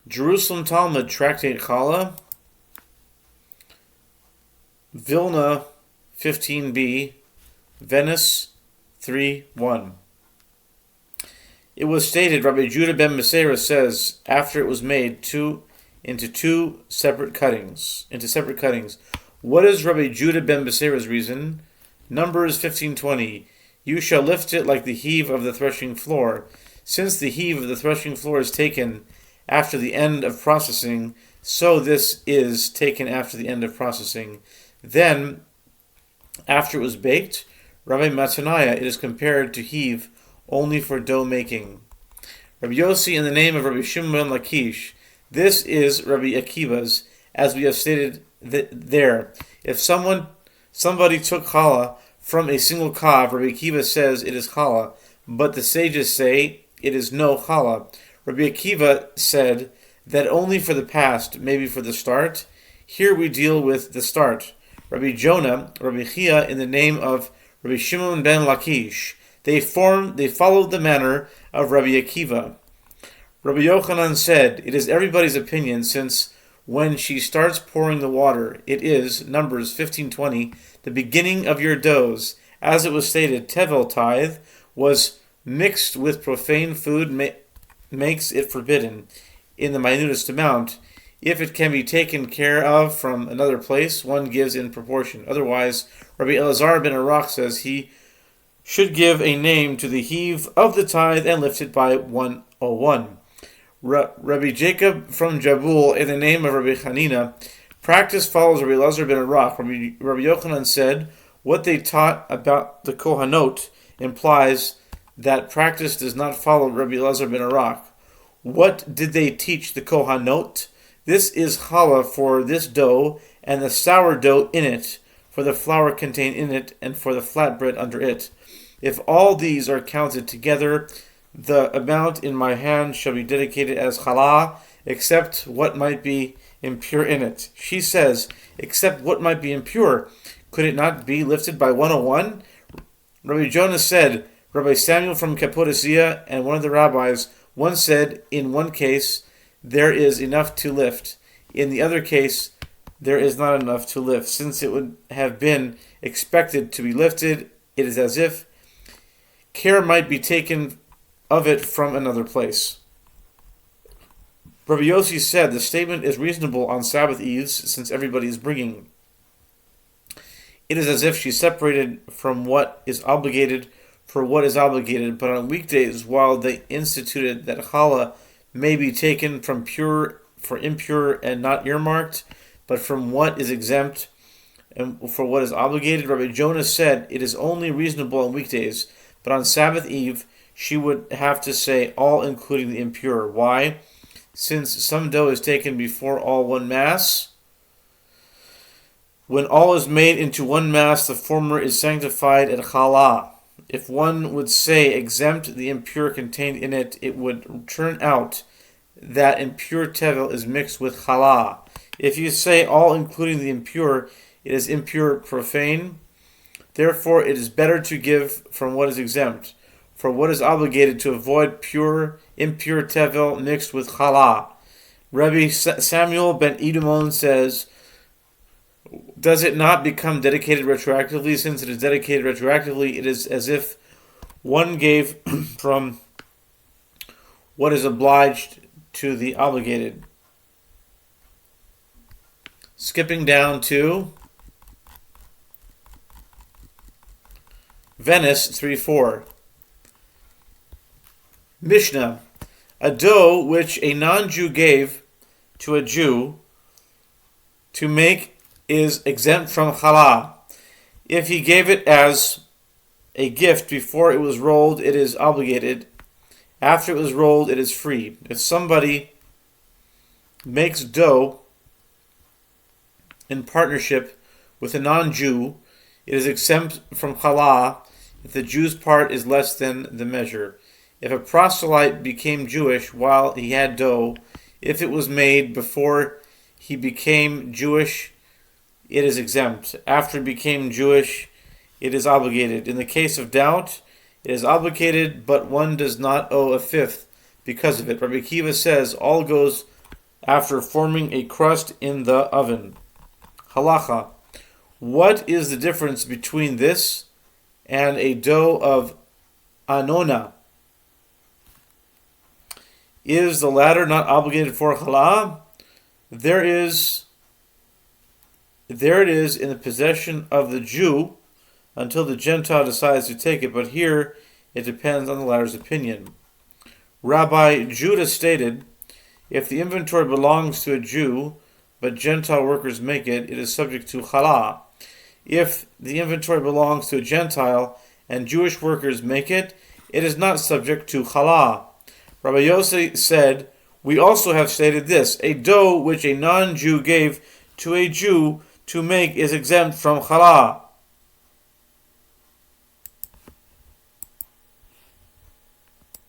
Jerusalem Talmud, Tractate Challah, Vilna 15b, Venice 3:1. It was stated, Rabbi Judah ben Beseira says, after it was made into separate cuttings. What is Rabbi Judah ben Beseira's reason? Numbers 15:20. You shall lift it like the heave of the threshing floor. Since the heave of the threshing floor is taken after the end of processing, so this is taken after the end of processing. Then, after it was baked, Rabbi Mataniah, it is compared to heave only for dough making. Rabbi Yossi in the name of Rabbi Shimon ben Lakish. This is Rabbi Akiva's, as we have stated there. If somebody took challah from a single kav, Rabbi Akiva says it is challah, but the sages say it is no challah. Rabbi Akiva said that only for the past, maybe for the start. Here we deal with the start. Rabbi Jonah, Rabbi Chia in the name of Rabbi Shimon ben Lakish. They followed the manner of Rabbi Akiva. Rabbi Yochanan said, it is everybody's opinion, since when she starts pouring the water, it is, Numbers 15:20, the beginning of your doughs. As it was stated, Tevel tithe was mixed with profane food, makes it forbidden in the minutest amount. If it can be taken care of from another place, one gives in proportion. Otherwise, Rabbi Elazar ben Arach says he should give a name to the heave of the tithe and lift it by 101. Rabbi Jacob from Jabul, in the name of Rabbi Hanina, practice follows Rabbi Elazar ben Arach. Rabbi Yochanan said, what they taught about the Kohanot implies that practice does not follow Rabbi Elazar ben Arach. What did they teach the Kohanot? This is challah for this dough, and the sourdough in it, for the flour contained in it, and for the flatbread under it. If all these are counted together, the amount in my hand shall be dedicated as challah, except what might be impure in it. She says, except what might be impure. Could it not be lifted by 101? Rabbi Jonah said, Rabbi Samuel from Cappadocia and one of the rabbis once said, in one case, there is enough to lift. In the other case, there is not enough to lift. Since it would have been expected to be lifted, it is as if care might be taken of it from another place. Rabbi Yossi said the statement is reasonable on Sabbath eves, since everybody is bringing. It is as if she separated from what is obligated for what is obligated, but on weekdays, while they instituted that challah may be taken from pure for impure and not earmarked, but from what is exempt and for what is obligated, Rabbi Jonah said it is only reasonable on weekdays, but on Sabbath eve she would have to say all including the impure. Why? Since some dough is taken before all one mass, when all is made into one mass, the former is sanctified at challah. If one would say exempt the impure contained in it, it would turn out that impure tevel is mixed with challah. If you say all including the impure, it is impure profane. Therefore, it is better to give from what is exempt, for what is obligated, to avoid impure tevel mixed with challah. Rabbi Samuel ben Idumon says, does it not become dedicated retroactively? Since it is dedicated retroactively, it is as if one gave from what is obliged to the obligated. Skipping down to Venice 3:4. Mishnah. A dough which a non-Jew gave to a Jew to make is exempt from challah. If he gave it as a gift before it was rolled, it is obligated. After it was rolled, it is free. If somebody makes dough in partnership with a non-Jew, it is exempt from challah if the Jew's part is less than the measure. If a proselyte became Jewish while he had dough, if it was made before he became Jewish, it is exempt. After it became Jewish, it is obligated. In the case of doubt, it is obligated, but one does not owe a fifth because of it. Rabbi Akiva says all goes after forming a crust in the oven. Halacha. What is the difference between this and a dough of anona? Is the latter not obligated for challah? There it is in the possession of the Jew until the Gentile decides to take it, but here it depends on the latter's opinion. Rabbi Judah stated, if the inventory belongs to a Jew, but Gentile workers make it, it is subject to challah. If the inventory belongs to a Gentile and Jewish workers make it, it is not subject to challah. Rabbi Yossi said, we also have stated this, a dough which a non-Jew gave to a Jew to make is exempt from challah.